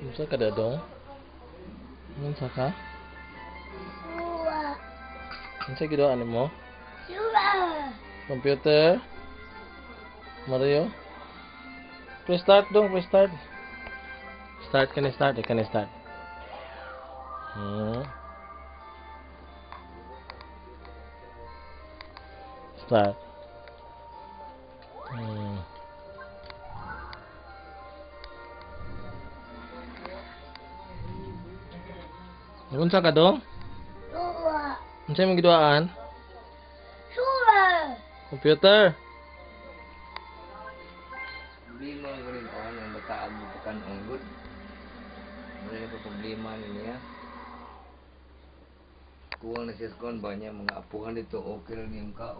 Unsa ka dadong? Unsa ka? Unsa gidoan mo? Computer? Mario? Press start dong, press start. Start ka na start, ka na start. Start. Unsa ka dong? Unsa imong giduaan? Computer. Problema ko rin ko ang bataan mo bukan ang good. Wala ko problema niya. Kuwang na siya kon ba niya mga apuhan dito okay lang niyang ka.